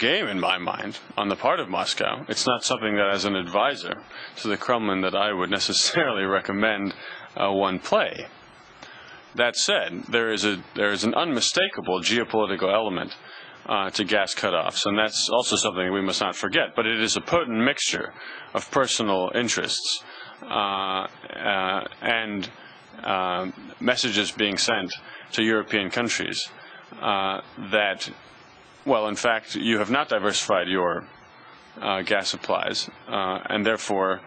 game in my mind on the part of Moscow. It's not something that, as an advisor to the Kremlin, that I would necessarily recommend one play. That said, there is an unmistakable geopolitical element to gas cutoffs, and that's also something we must not forget. But it is a potent mixture of personal interests and messages being sent to European countries that, well, in fact, you have not diversified your gas supplies, and therefore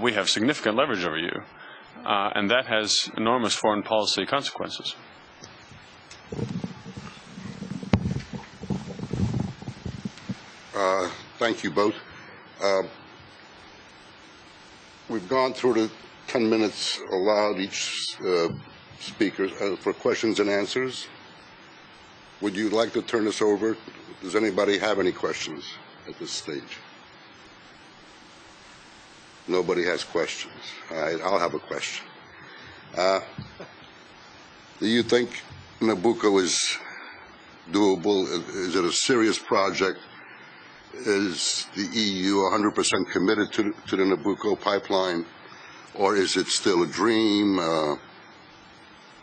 we have significant leverage over you, and that has enormous foreign policy consequences. Thank you both. We've gone through the 10 minutes allowed each speaker for questions and answers. Would you like to turn this over? Does anybody have any questions at this stage? Nobody has questions. All right, I'll have a question. Do you think Nabucco is doable? Is it a serious project? Is the EU 100% committed to the Nabucco pipeline? Or is it still a dream, a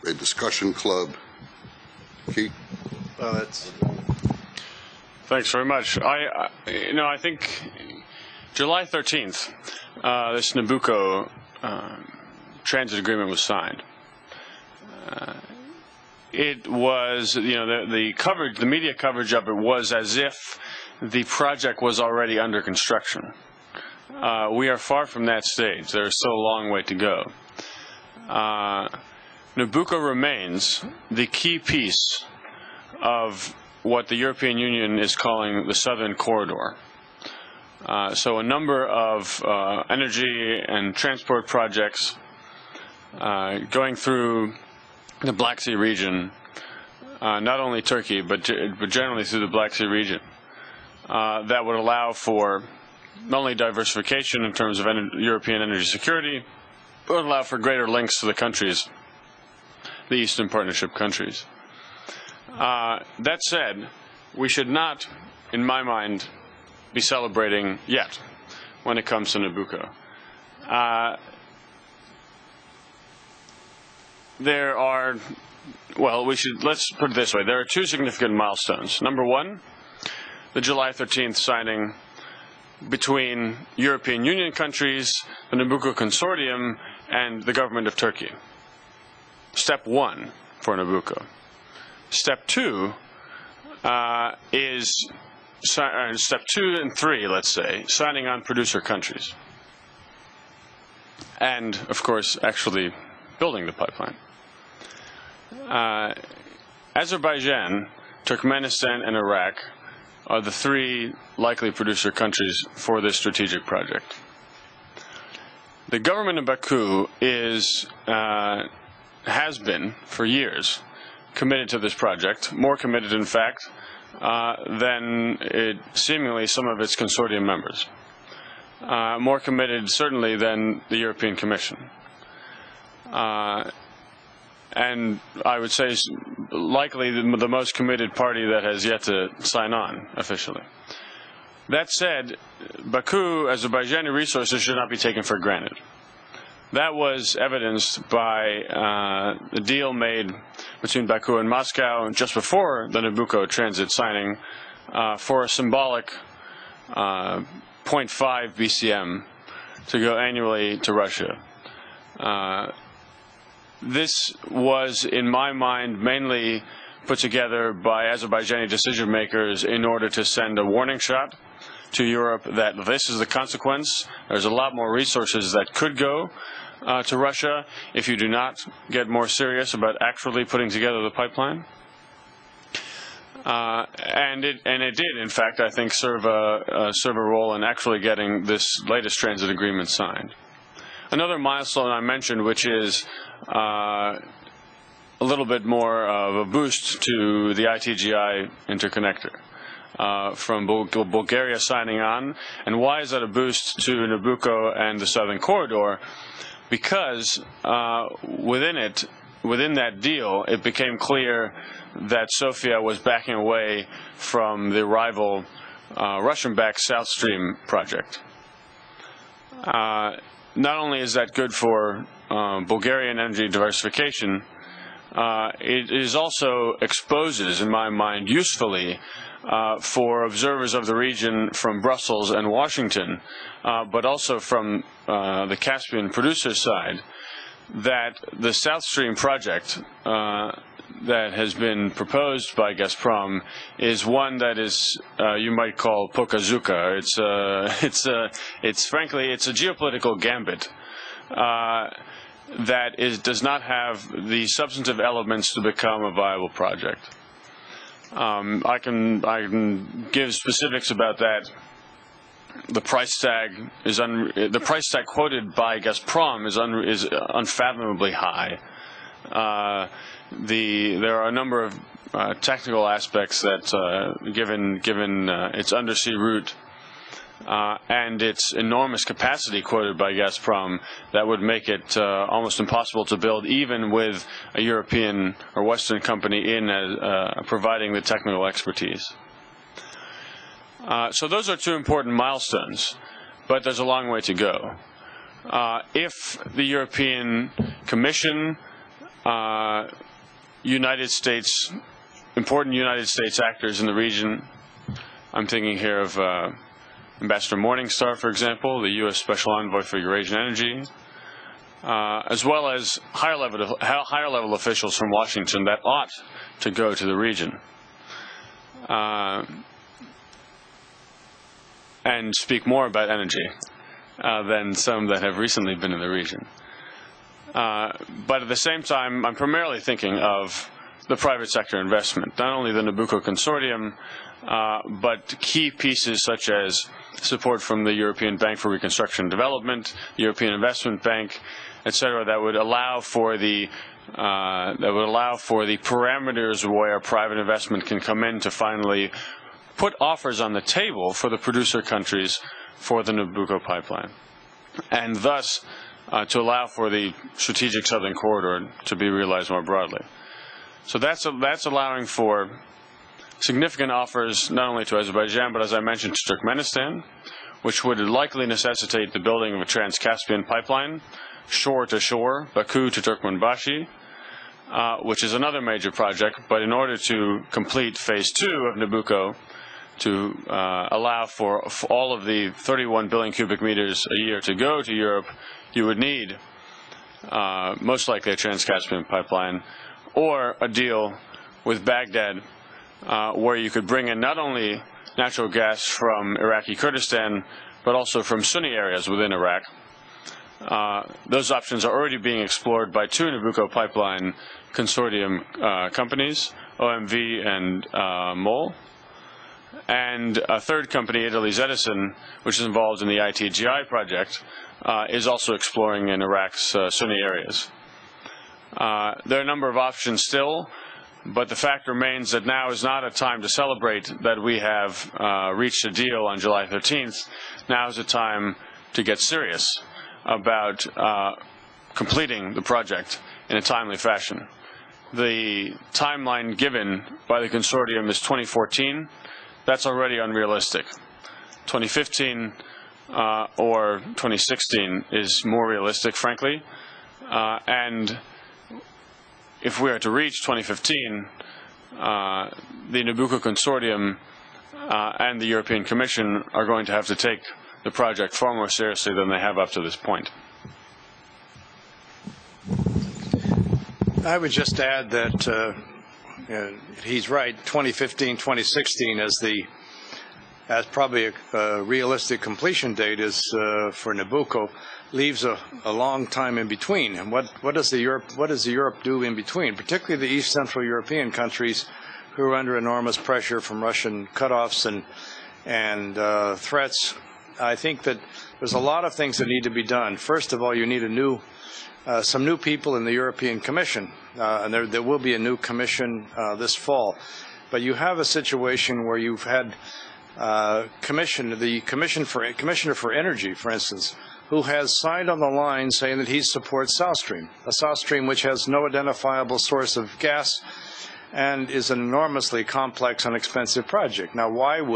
discussion club? Keith? Well, that's... Thanks very much. I think July 13th, this Nabucco transit agreement was signed. It was, the media coverage of it was as if the project was already under construction. We are far from that stage. There is still a long way to go. Nabucco remains the key piece of what the European Union is calling the Southern Corridor. So a number of energy and transport projects going through the Black Sea region, not only Turkey, but generally through the Black Sea region, that would allow for not only diversification in terms of European energy security, but would allow for greater links to the countries, the Eastern Partnership countries. That said, we should not, in my mind, be celebrating yet when it comes to Nabucco. There are, let's put it this way, there are two significant milestones. Number one, the July 13th signing between European Union countries, the Nabucco Consortium, and the government of Turkey. Step one for Nabucco. Step two is, step 2 and 3, let's say, signing on producer countries. And, of course, actually building the pipeline. Azerbaijan, Turkmenistan, and Iraq are the three likely producer countries for this strategic project. The government of Baku has been, for years, committed to this project, more committed, in fact, than seemingly some of its consortium members. More committed, certainly, than the European Commission. And I would say likely the most committed party that has yet to sign on officially. That said, Baku, Azerbaijani resources should not be taken for granted. That was evidenced by the deal made between Baku and Moscow just before the Nabucco transit signing for a symbolic 0.5 BCM to go annually to Russia. This was, in my mind, mainly put together by Azerbaijani decision makers in order to send a warning shot to Europe that this is the consequence. There's a lot more resources that could go to Russia if you do not get more serious about actually putting together the pipeline. And it did, in fact, I think, serve a role in actually getting this latest transit agreement signed. Another milestone I mentioned, which is a little bit more of a boost to the ITGI interconnector from Bulgaria signing on. And why is that a boost to Nabucco and the Southern Corridor? Because within that deal, it became clear that Sofia was backing away from the rival Russian-backed South Stream project. Not only is that good for Bulgarian energy diversification, it is also exposes, in my mind, usefully for observers of the region from Brussels and Washington, but also from the Caspian producer side, that the South Stream project that has been proposed by Gazprom is one that is, you might call pokazuka. It's frankly, it's a geopolitical gambit that does not have the substantive elements to become a viable project. I can give specifics about that. The price tag quoted by Gazprom is unfathomably high. There are a number of technical aspects that, given its undersea route and its enormous capacity quoted by Gazprom, that would make it almost impossible to build, even with a European or Western company in providing the technical expertise. So those are two important milestones, but there's a long way to go. If the European Commission, important United States actors in the region, I'm thinking here of Ambassador Morningstar, for example, the U.S. Special Envoy for Eurasian Energy, as well as higher level officials from Washington that ought to go to the region and speak more about energy than some that have recently been in the region. But at the same time, I'm primarily thinking of the private sector investment, not only the Nabucco Consortium, but key pieces such as support from the European Bank for Reconstruction and Development, the European Investment Bank, etc., that would allow for the parameters where private investment can come in to finally put offers on the table for the producer countries for the Nabucco pipeline, and thus to allow for the strategic southern corridor to be realized more broadly. So that's allowing for significant offers not only to Azerbaijan, but as I mentioned, to Turkmenistan, which would likely necessitate the building of a Trans-Caspian pipeline, shore to shore, Baku to Turkmenbashi, which is another major project. But in order to complete phase 2 of Nabucco, to allow for all of the 31 billion cubic meters a year to go to Europe, you would need most likely a Trans-Caspian pipeline or a deal with Baghdad where you could bring in not only natural gas from Iraqi Kurdistan, but also from Sunni areas within Iraq. Those options are already being explored by two Nabucco pipeline consortium companies, OMV and MOL, and a third company, Italy's Edison, which is involved in the ITGI project, is also exploring in Iraq's Sunni areas. There are a number of options still, but the fact remains that now is not a time to celebrate that we have reached a deal on July 13th. Now is a time to get serious about completing the project in a timely fashion. The timeline given by the consortium is 2014. That's already unrealistic. 2015 or 2016 is more realistic, frankly. And if we are to reach 2015, the Nabucco Consortium and the European Commission are going to have to take the project far more seriously than they have up to this point. I would just add that he's right. 2015, 2016 as probably a realistic completion date is for Nabucco, leaves a long time in between. And what does Europe do in between? Particularly the East Central European countries, who are under enormous pressure from Russian cutoffs and threats. I think that there's a lot of things that need to be done. First of all, you need some new people in the European Commission, and there will be a new commission this fall. But you have a situation where you've had the Commissioner for Energy, for instance, who has signed on the line saying that he supports South Stream, a South Stream which has no identifiable source of gas, and is an enormously complex and expensive project. Now, why would